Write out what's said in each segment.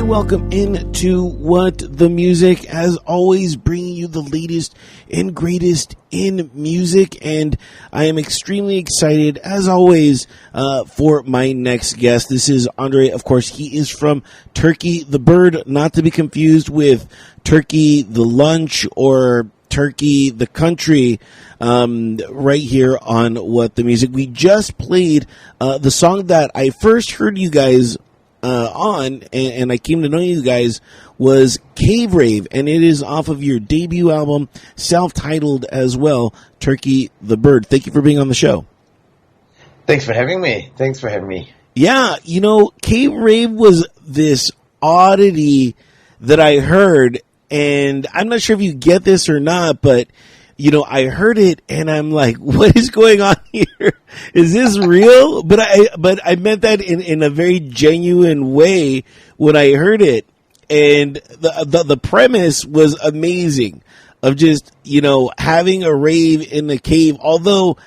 welcome into What the Music, as always bringing you the latest and greatest in music, and I am extremely excited, as always, for my next guest. This is Andre. Of course, he is from Turkey the Bird, not to be confused with Turkey the Lunch or Turkey the Country, right here on What the Music. We just played the song that I first heard you guys on, and I came to know you guys, was Cave Rave, and it is off of your debut album, self-titled as well, Turkey the Bird. Thank you for being on the show. Thanks for having me. Yeah, you know, Cave Rave was this oddity that I heard, and I'm not sure if you get this or not, but you know, I heard it and I'm like, what is going on here? Is this real? But I meant that in a very genuine way when I heard it. And the premise was amazing of just, you know, having a rave in the cave. Although,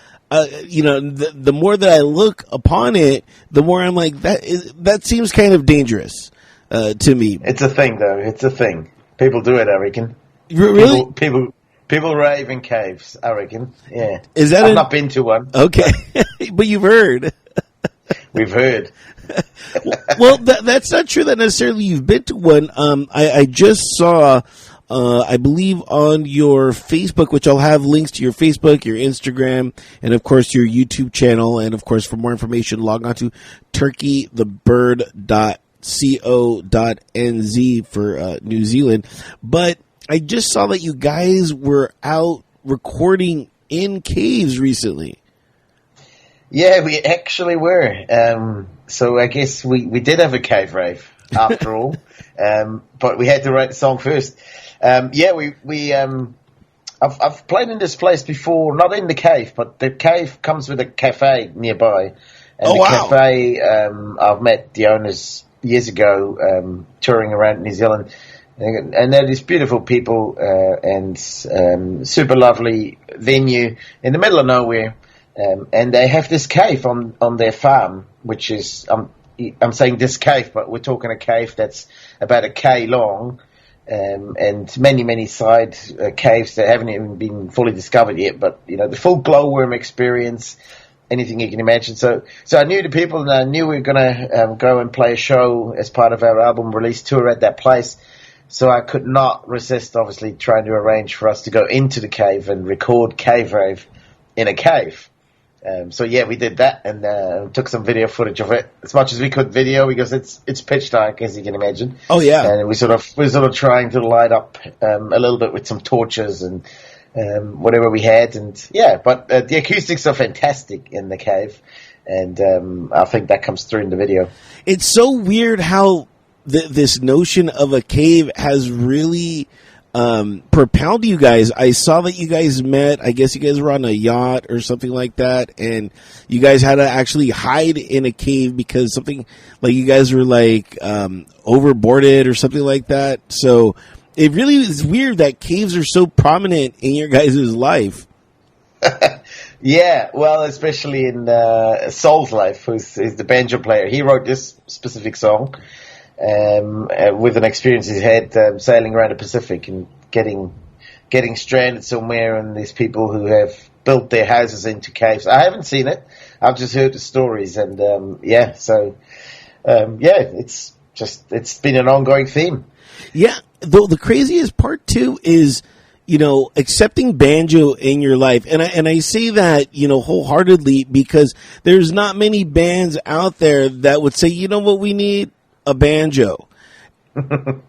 you know, the more that I look upon it, the more I'm like, that seems kind of dangerous, to me. It's a thing though. It's a thing. People do it, I reckon. Really? People rave in caves, I reckon. Yeah. I've not been to one. Okay. But you've heard. We've heard. Well, that's not true that necessarily you've been to one. I just saw, I believe on your Facebook, which I'll have links to your Facebook, your Instagram, and of course your YouTube channel. And of course, for more information, log on to turkeythebird.co.nz for New Zealand. But I just saw that you guys were out recording in caves recently. Yeah, we actually were. So I guess we did have a cave rave after all, but we had to write the song first. I've played in this place before, not in the cave, but the cave comes with a cafe nearby. And cafe, I've met the owners years ago, touring around New Zealand. And they're these beautiful people and super lovely venue in the middle of nowhere. And they have this cave on their farm, which is, I'm saying this cave, but we're talking a cave that's about a K long, and many, many side caves that haven't even been fully discovered yet. But, you know, the full glowworm experience, anything you can imagine. So I knew the people, and I knew we were going to go and play a show as part of our album release tour at that place. So I could not resist, obviously, trying to arrange for us to go into the cave and record Cave Rave in a cave. So yeah, we did that and took some video footage of it as much as we could video, because it's pitch dark, as you can imagine. Oh yeah, and we're sort of trying to light up a little bit with some torches and whatever we had, and yeah. But the acoustics are fantastic in the cave, and I think that comes through in the video. It's so weird how this notion of a cave has really propelled you guys. I saw that you guys met, I guess you guys were on a yacht or something like that, and you guys had to actually hide in a cave because something, like you guys were like overboarded or something like that. So it really is weird that caves are so prominent in your guys' life. Yeah, well, especially in Soul's life, who's the banjo player. He wrote this specific song with an experience he's had sailing around the Pacific and getting stranded somewhere, and these people who have built their houses into caves. I haven't seen it. I've just heard the stories, and it's been an ongoing theme. Yeah, though the craziest part too is, you know, accepting banjo in your life. And I say that, you know, wholeheartedly, because there's not many bands out there that would say, you know what, we need a banjo.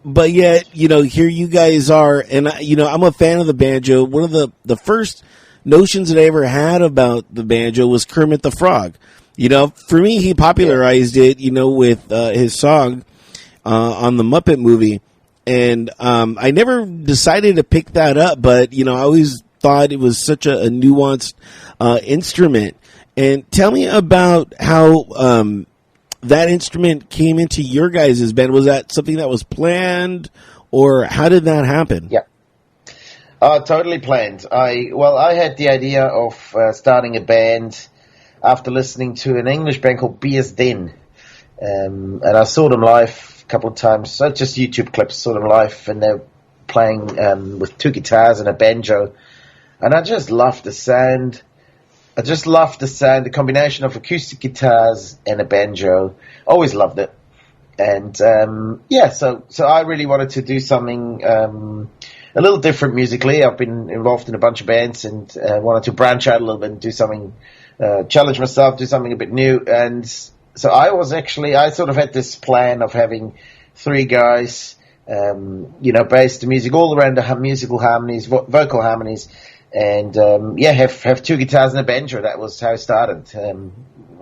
But yet, you know, here you guys are, and you know, I'm a fan of the banjo. One of the first notions that I ever had about the banjo was Kermit the Frog. You know, for me, he popularized it, you know, with his song on the Muppet movie. And I never decided to pick that up, but, you know, I always thought it was such a nuanced instrument. And tell me about how that instrument came into your guys' band. Was that something that was planned, or how did that happen? Yeah. Totally planned. I had the idea of starting a band after listening to an English band called Beers Den. And I saw them live couple of times. So just YouTube clips, sort of live, and they're playing with 2 guitars and a banjo. And I just love the sound. The combination of acoustic guitars and a banjo. Always loved it. And so I really wanted to do something a little different musically. I've been involved in a bunch of bands and wanted to branch out a little bit and do something, challenge myself, do something a bit new. And so I sort of had this plan of having 3 guys, base the music all around the musical harmonies, vocal harmonies, and have 2 guitars and a banjo. That was how it started.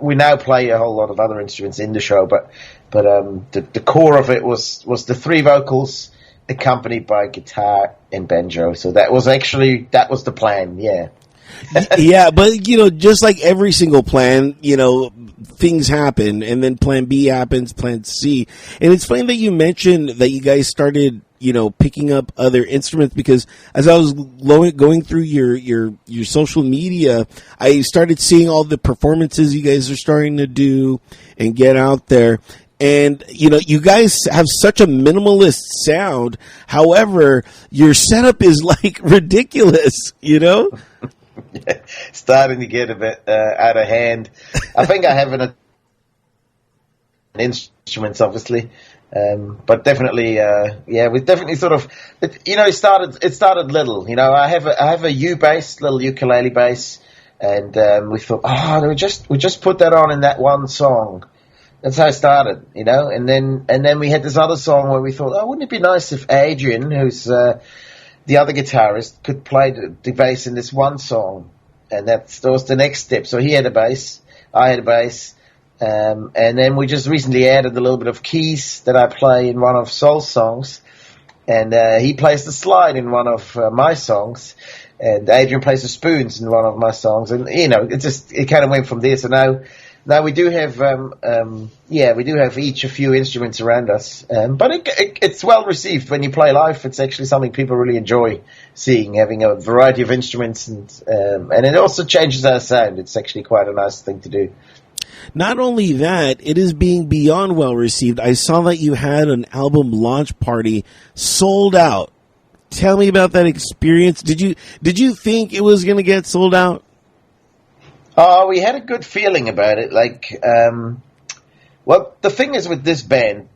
We now play a whole lot of other instruments in the show, but the core of it was the 3 vocals accompanied by guitar and banjo. So that was the plan. Yeah. Yeah, but just like every single plan, things happen, and then plan B happens, plan C. And it's funny that you mentioned that you guys started, picking up other instruments, because as I was going through your social media, I started seeing all the performances you guys are starting to do and get out there. And, you guys have such a minimalist sound. However, your setup is like ridiculous, Yeah, starting to get a bit out of hand. I think I have an instruments, obviously, but definitely, we definitely sort of, it started little. I have a U bass, little ukulele bass, and we thought, we just put that on in that one song. That's how it started, and then we had this other song where we thought, wouldn't it be nice if Adrian, who's the other guitarist, could play the bass in this one song. And that was the next step. So he had a bass, I had a bass, and then we just recently added a little bit of keys that I play in one of Soul's songs, and he plays the slide in one of my songs, and Adrian plays the spoons in one of my songs, and it kind of went from there. So now we do have each a few instruments around us, but it's well received when you play live. It's actually something people really enjoy seeing, having a variety of instruments, and it also changes our sound. It's actually quite a nice thing to do. Not only that, it is being beyond well received. I saw that you had an album launch party sold out. Tell me about that experience. Did you think it was going to get sold out? We had a good feeling about it. The thing is with this band,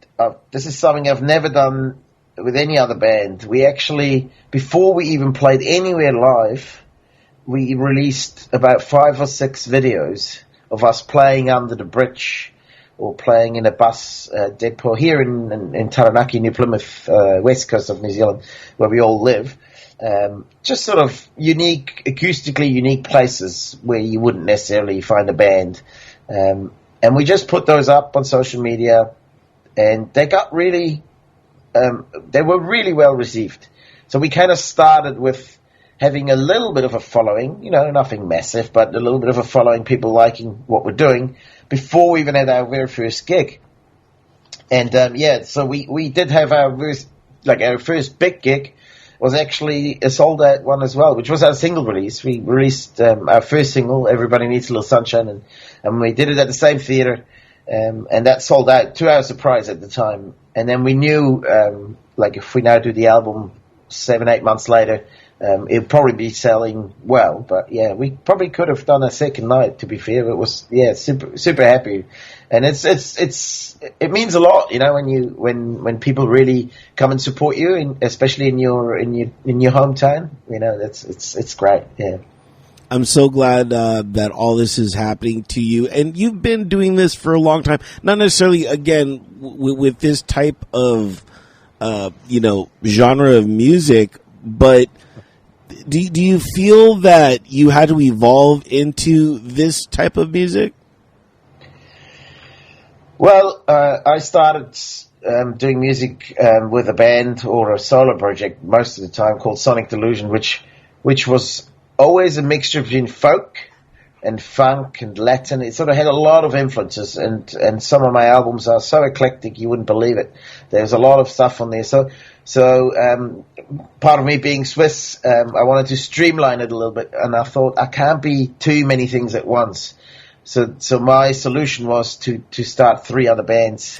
this is something I've never done with any other band. We actually, before we even played anywhere live, we released about 5 or 6 videos of us playing under the bridge or playing in a bus depot here in Taranaki, New Plymouth, west coast of New Zealand, where we all live. Just sort of acoustically unique places where you wouldn't necessarily find a band. And we just put those up on social media, and they were really well received. So we kind of started with having a little bit of a following, nothing massive, but a little bit of a following, people liking what we're doing, before we even had our very first gig. And so we did have our first big gig was actually a sold-out one as well, which was our single release. We released our first single, Everybody Needs a Little Sunshine, and we did it at the same theater, and that sold out, to our surprise at the time. And then we knew, if we now do the album 7-8 months later, it'd probably be selling well. But we probably could have done a second night, to be fair. It was super super happy, and it means a lot, when people really come and support you, especially in your hometown. It's great. Yeah. I'm so glad that all this is happening to you, and you've been doing this for a long time. Not necessarily again with this type of genre of music, but do you feel that you had to evolve into this type of music? Well, I started doing music with a band or a solo project most of the time called Sonic Delusion, which was always a mixture between folk and funk and Latin. It sort of had a lot of influences, and some of my albums are so eclectic you wouldn't believe it. There's a lot of stuff on there. So part of me being Swiss, I wanted to streamline it a little bit, and I thought I can't be too many things at once. So my solution was to start 3 other bands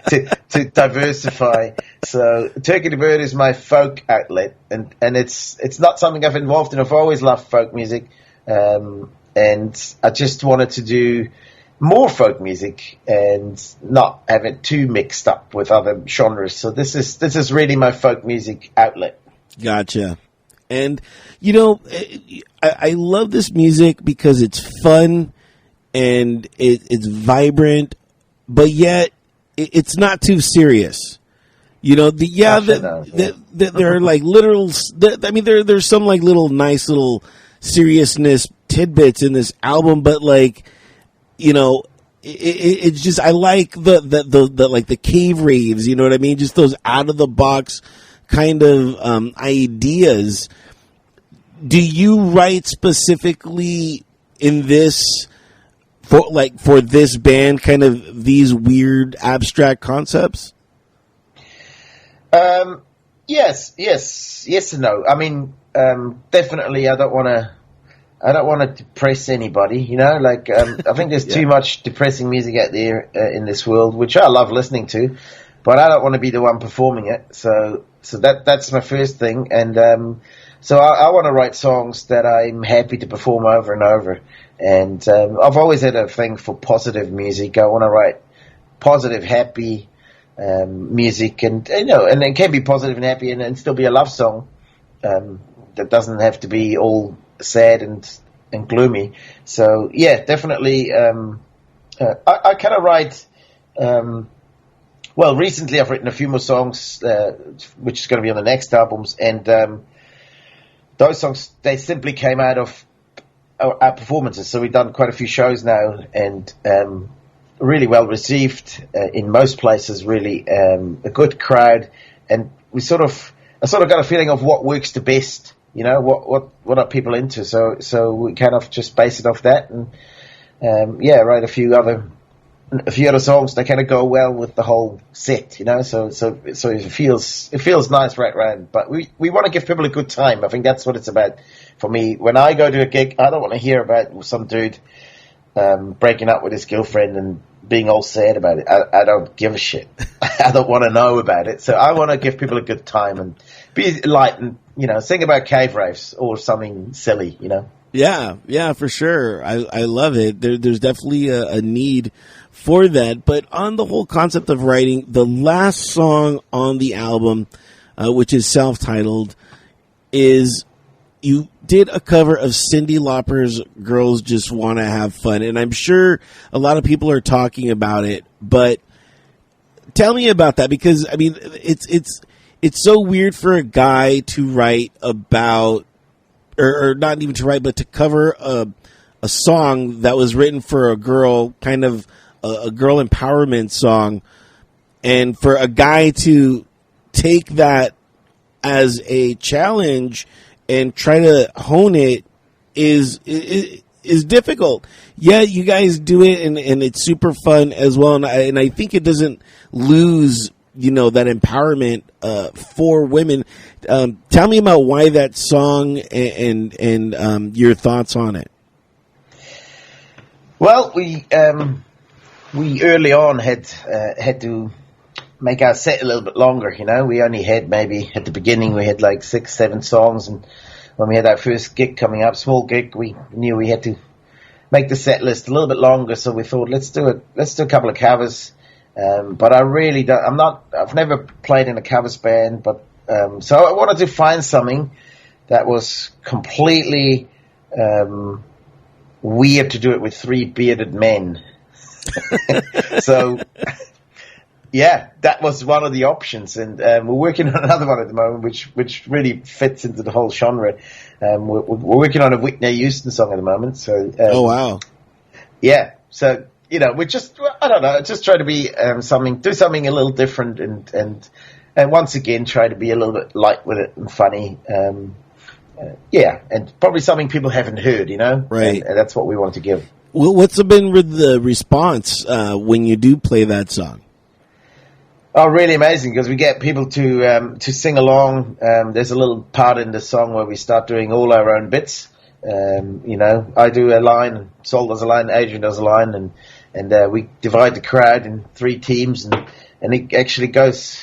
to diversify. So Turkey the Bird is my folk outlet, and it's not something I've involved in. I've always loved folk music, and I just wanted to do more folk music and not have it too mixed up with other genres. So this is really my folk music outlet. Gotcha. And I love this music because it's fun and it's vibrant, but yet it's not too serious. There are like literal. There's some like little nice little seriousness tidbits in this album, but like, it's just, I like the like the cave raves, you know what I mean? Just those out of the box kind of ideas. Do you write specifically in this for this band, kind of these weird abstract concepts? Yes and no. I mean, definitely I don't want to depress anybody, Like, I think there's too much depressing music out there in this world, which I love listening to, but I don't want to be the one performing it. So that's my first thing. And, so I want to write songs that I'm happy to perform over and over. And, I've always had a thing for positive music. I want to write positive, happy, music, and it can be positive and happy and still be a love song, that doesn't have to be all sad and gloomy. So yeah, definitely. I kind of write. Well, recently I've written a few more songs, which is going to be on the next albums, and those songs, they simply came out of our performances. So we've done quite a few shows now, and really well received in most places. Really, a good crowd, and I sort of got a feeling of what works the best. What are people into? So we kind of just base it off that, and write a few other songs that kind of go well with the whole set. So it feels nice right around. But we want to give people a good time. I think that's what it's about for me. When I go to a gig, I don't want to hear about some dude breaking up with his girlfriend and being all sad about it. I don't give a shit. I don't want to know about it. So I want to give people a good time and be light and, sing about cave raves or something silly, Yeah, for sure. I love it. There's definitely a need for that. But on the whole concept of writing, the last song on the album, which is self-titled, is you did a cover of Cyndi Lauper's Girls Just Want to Have Fun. And I'm sure a lot of people are talking about it, but tell me about that, because I mean, it's so weird for a guy to write about, or not even to write, but to cover a song that was written for a girl, kind of a girl empowerment song, and for a guy to take that as a challenge and try to hone it is difficult. Yeah, you guys do it, and it's super fun as well. And I think it doesn't lose, that empowerment for women. Tell me about why that song and your thoughts on it. Well, we early on had to make our set a little bit longer. We only had, maybe at the beginning we had like 6-7 songs, and when we had our first gig coming up, small gig, we knew we had to make the set list a little bit longer. So we thought, let's do a couple of covers. But I really don't. I've never played in a covers band, but so I wanted to find something that was completely weird to do it with 3 bearded men. So. Yeah, that was one of the options, and we're working on another one at the moment, which really fits into the whole genre. We're working on a Whitney Houston song at the moment. So, oh wow, yeah. So we're just, I don't know, just try to be do something a little different, and once again try to be a little bit light with it and funny. And probably something people haven't heard, right? And that's what we want to give. Well, what's been the response when you do play that song? Oh, really amazing, because we get people to sing along. There's a little part in the song where we start doing all our own bits, I do a line, Sol does a line, Adrian does a line, and we divide the crowd in 3 teams, and it actually goes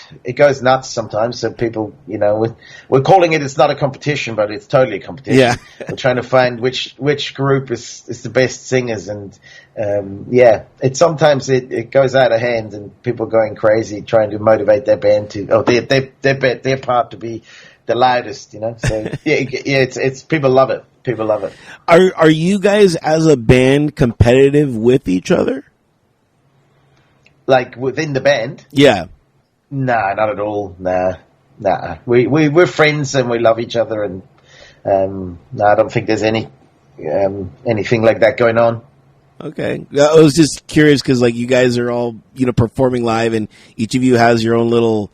nuts sometimes. So people, we're calling it's not a competition, but it's totally a competition. Yeah. We're trying to find which group is the best singers, and sometimes it goes out of hand, and people going crazy trying to motivate their band their part to be the loudest. So it's people love it. People love it. Are you guys as a band competitive with each other? Like within the band? Yeah. Nah, not at all. Nah. We're friends and we love each other, and I don't think there's anything like that going on. Okay. I was just curious because you guys are all, performing live, and each of you has your own little,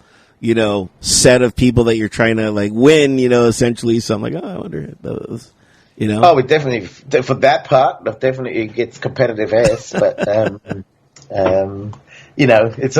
set of people that you're trying to win, essentially. So I'm like, I wonder if those, Oh, it definitely, for that part, it gets competitive ass, but, it's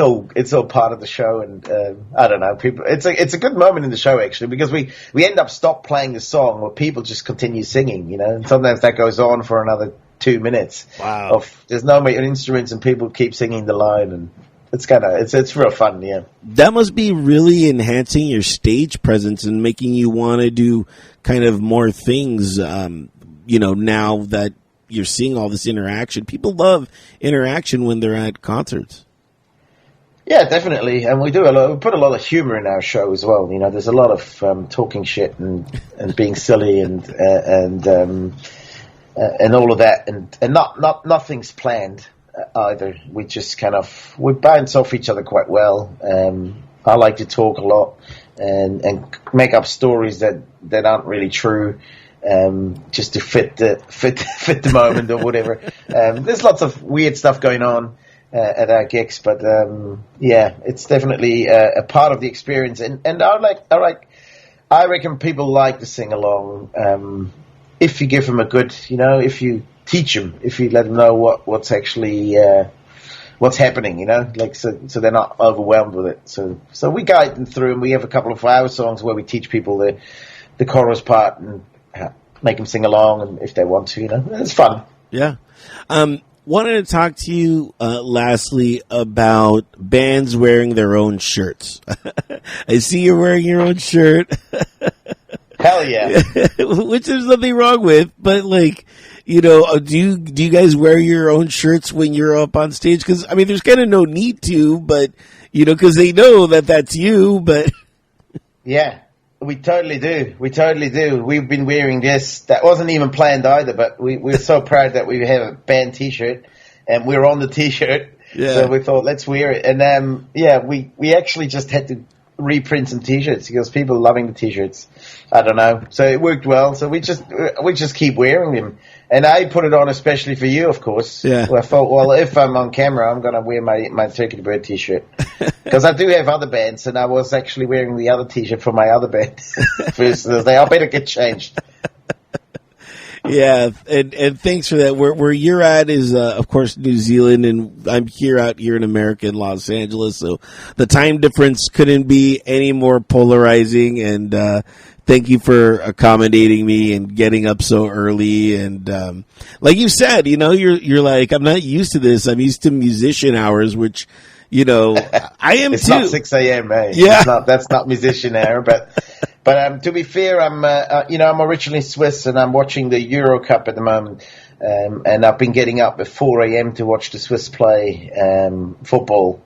all part of the show, and I don't know. People, it's a good moment in the show actually, because we end up stop playing the song where people just continue singing, and sometimes that goes on for another 2 minutes. Wow. There's no instruments and people keep singing the line, and it's real fun. Yeah. That must be really enhancing your stage presence and making you want to do kind of more things. Now that you're seeing all this interaction, people love interaction when they're at concerts. Yeah, definitely, and we put a lot of humor in our show as well. There's a lot of talking shit and being silly and all of that, and nothing's planned either. We just we bounce off each other quite well. I like to talk a lot and make up stories that aren't really true, just to fit the moment or whatever. There's lots of weird stuff going on at our gigs, but it's definitely a part of the experience, and I reckon people like to sing along if you give them a good, if you teach them, if you let them know what's actually what's happening, so they're not overwhelmed with it. So we guide them through, and we have a couple of our songs where we teach people the chorus part and make them sing along, and if they want to, it's fun. Yeah. Wanted to talk to you lastly about bands wearing their own shirts. I see you're wearing your own shirt. Hell yeah. Which there's nothing wrong with, but do you guys wear your own shirts when you're up on stage? Because there's kind of no need to, but because they know that that's you. But yeah, we totally do. We've been wearing this. That wasn't even planned either, but we're so proud that we have a band T-shirt, and we're on the T-shirt. Yeah. So we thought, let's wear it. And we actually just had to reprint some T-shirts because people are loving the T-shirts. I don't know. So it worked well. So we just keep wearing them. And I put it on especially for you, of course. Yeah. I thought, well, if I'm on camera, I'm going to wear my Turkey the Bird T-shirt. Because I do have other bands, and I was actually wearing the other T-shirt for my other band. First, I better get changed. Yeah, and thanks for that. Where you're at is, of course, New Zealand, and I'm out here in America, in Los Angeles. So the time difference couldn't be any more polarizing. And thank you for accommodating me and getting up so early. And like you said, you're like, I'm not used to this. I'm used to musician hours, which I am it's too. It's not 6 a.m., eh? Yeah, that's not musician hour, But to be fair, I'm originally Swiss, and I'm watching the Euro Cup at the moment, and I've been getting up at 4 a.m. to watch the Swiss play football,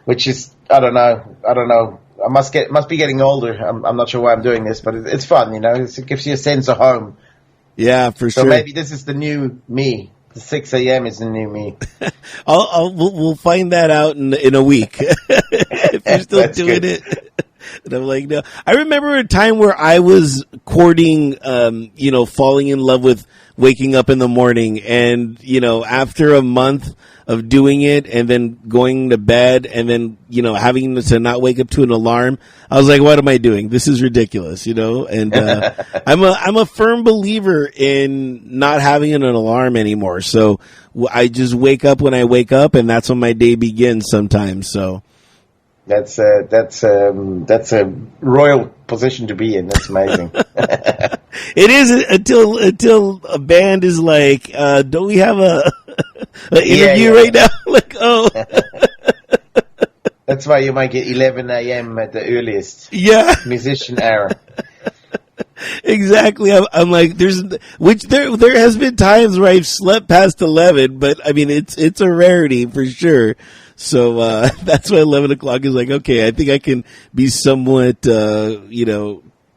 which is I don't know. I must be getting older. I'm not sure why I'm doing this, but it's fun. It gives you a sense of home. Yeah, for sure. So maybe this is the new me. The 6 a.m. is the new me. We'll find that out in a week if you're still doing good. it. And I'm like, no. I remember a time where I was courting, falling in love with waking up in the morning. And, after a month of doing it and then going to bed and then, having to not wake up to an alarm, I was like, what am I doing? This is ridiculous, And I'm a firm believer in not having an alarm anymore. So I just wake up when I wake up, and that's when my day begins sometimes. So. That's a royal position to be in. That's amazing. It is until a band is like, don't we have an interview right now? Like, oh. That's why you might get 11 a.m. at the earliest. Yeah. Musician hour. Exactly. I'm like, there has been times where I've slept past 11, but I mean, it's a rarity for sure. So, that's why 11 o'clock is like, okay, I think I can be somewhat,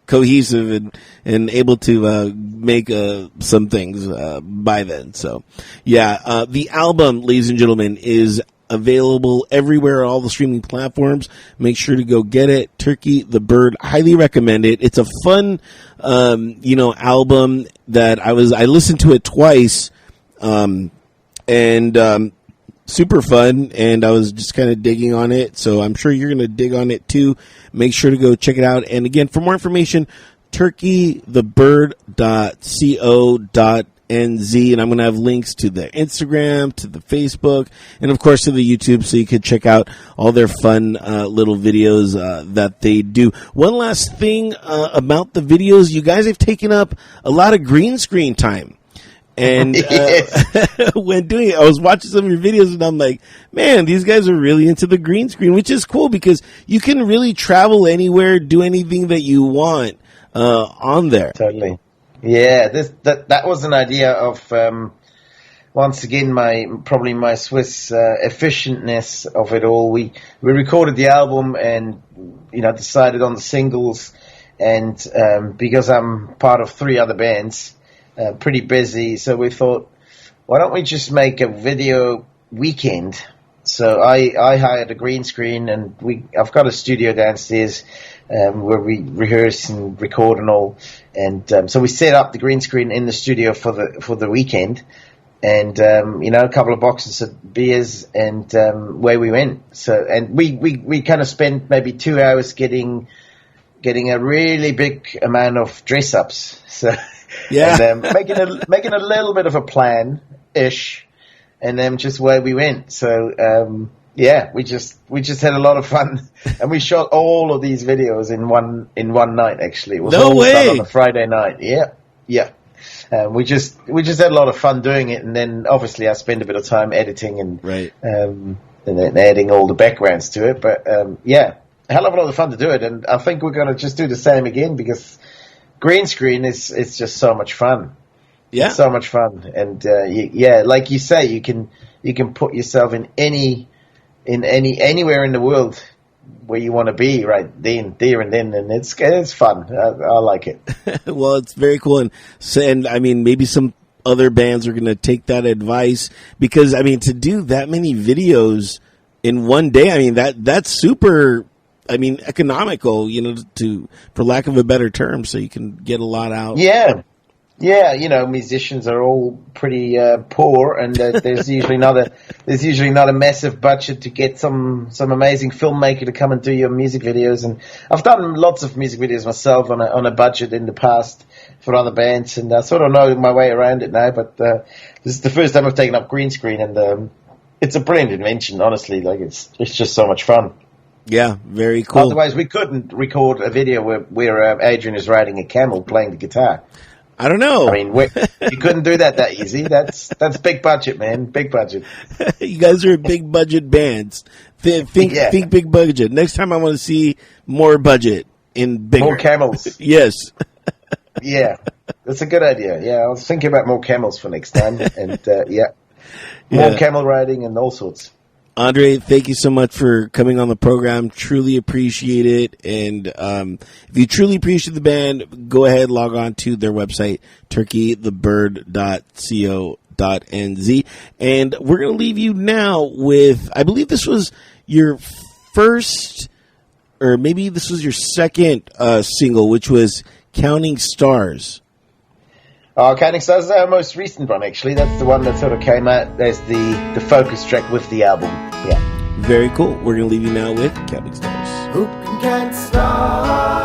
cohesive and able to, make, some things, by then. So, yeah, the album, ladies and gentlemen, is available everywhere, all the streaming platforms. Make sure to go get it. Turkey the Bird, highly recommend it. It's a fun, album that I listened to it twice, super fun, and I was just kind of digging on it. So I'm sure you're going to dig on it too. Make sure to go check it out. And again, for more information, turkeythebird.co.NZ, and I'm going to have links to the Instagram, to the Facebook, and of course to the YouTube, so you can check out all their fun little videos that they do. One last thing about the videos, you guys have taken up a lot of green screen time. And when doing it, I was watching some of your videos, and I'm like, man, these guys are really into the green screen, which is cool because you can really travel anywhere, do anything that you want on there. Totally. Yeah, that was an idea of once again my Swiss efficientness of it all. We recorded the album and decided on the singles, and because I'm part of 3 other bands, pretty busy, so we thought, why don't we just make a video weekend? So I hired a green screen, and I've got a studio downstairs where we rehearse and record and all. And so we set up the green screen in the studio for the weekend, and a couple of boxes of beers, and where we went. So and we kind of spent maybe 2 hours getting a really big amount of dress ups. So yeah, and making a little bit of a plan ish, and then just where we went. So yeah, we just had a lot of fun, and we shot all of these videos in one night. Actually, it was all done on a Friday night. Yeah. We just had a lot of fun doing it, and then obviously I spent a bit of time editing and and then adding all the backgrounds to it. But yeah, a hell of a lot of fun to do it, and I think we're going to just do the same again because green screen is just so much fun. Yeah, it's so much fun, and like you say, you can put yourself in anywhere in the world where you want to be right there and then, and it's fun. I like it. Well, it's very cool, and I mean, maybe some other bands are going to take that advice, because I mean, to do that many videos in one day, I mean that's super. I mean, economical, for lack of a better term, so you can get a lot out. Yeah. Yeah, musicians are all pretty poor, and there's usually not a massive budget to get some amazing filmmaker to come and do your music videos. And I've done lots of music videos myself on a budget in the past for other bands, and I sort of know my way around it now. But this is the first time I've taken up green screen, and it's a brilliant invention. Honestly, like it's just so much fun. Yeah, very cool. Otherwise, we couldn't record a video where Adrian is riding a camel playing the guitar. I don't know. I mean, you couldn't do that easy. That's big budget, man. Big budget. You guys are big budget bands. Think big budget. Next time I want to see more budget in bigger. More camels. Yes. Yeah, that's a good idea. Yeah, I was thinking about more camels for next time, and more camel riding and all sorts. Andre, thank you so much for coming on the program. Truly appreciate it. And if you truly appreciate the band, go ahead, log on to their website, turkeythebird.co.nz. And we're going to leave you now with, I believe this was your first, or maybe this was your second single, which was Counting Stars. Counting Stars is our most recent one, actually. That's the one that sort of came out as the focus track with the album. Yeah. Very cool. We're going to leave you now with Counting Stars. Who can count stars?